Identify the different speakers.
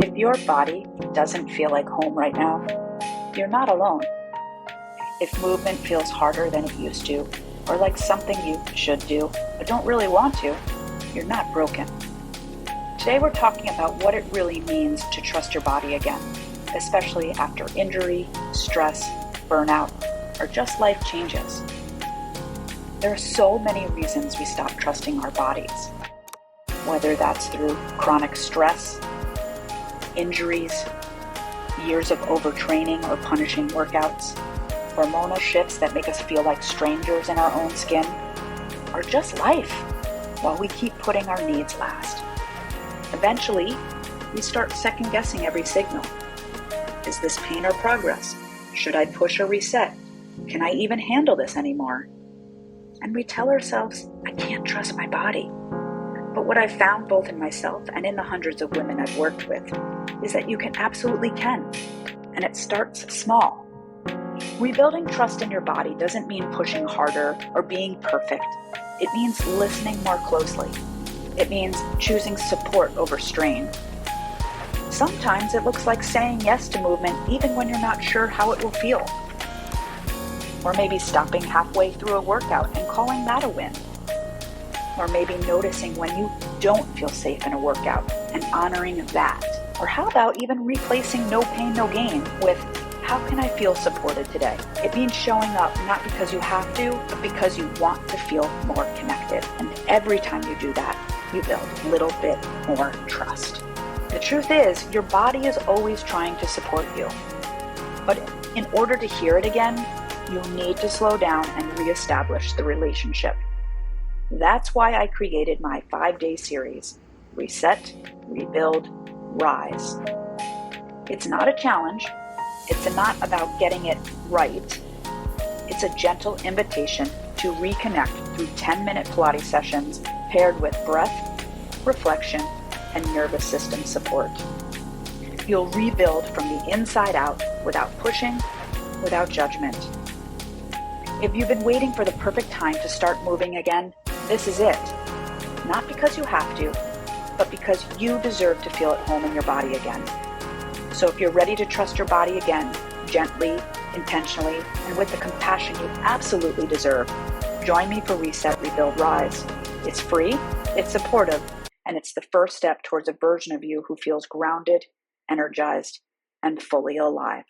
Speaker 1: If your body doesn't feel like home right now, you're not alone. If movement feels harder than it used to, or like something you should do, but don't really want to, you're not broken. Today we're talking about what it really means to trust your body again, especially after injury, stress, burnout, or just life changes. There are so many reasons we stop trusting our bodies, whether that's through chronic stress, injuries, years of overtraining or punishing workouts, hormonal shifts that make us feel like strangers in our own skin, or just life while we keep putting our needs last. Eventually, we start second-guessing every signal. Is this pain or progress? Should I push or reset? Can I even handle this anymore? And we tell ourselves, I can't trust my body. But what I've found both in myself and in the hundreds of women I've worked with is that you absolutely can. And it starts small. Rebuilding trust in your body doesn't mean pushing harder or being perfect. It means listening more closely. It means choosing support over strain. Sometimes it looks like saying yes to movement even when you're not sure how it will feel. Or maybe stopping halfway through a workout and calling that a win. Or maybe noticing when you don't feel safe in a workout and honoring that. Or how about even replacing no pain, no gain with how can I feel supported today? It means showing up not because you have to, but because you want to feel more connected. And every time you do that, you build a little bit more trust. The truth is, your body is always trying to support you. But in order to hear it again, you need to slow down and reestablish the relationship. That's why I created my 5-day series, Reset, Rebuild, Rise. It's not a challenge. It's not about getting it right. It's a gentle invitation to reconnect through 10-minute Pilates sessions paired with breath, reflection, and nervous system support. You'll rebuild from the inside out without pushing, without judgment. If you've been waiting for the perfect time to start moving again, this is it. Not because you have to, but because you deserve to feel at home in your body again. So if you're ready to trust your body again, gently, intentionally, and with the compassion you absolutely deserve, join me for Reset, Rebuild, Rise. It's free, it's supportive, and it's the first step towards a version of you who feels grounded, energized, and fully alive.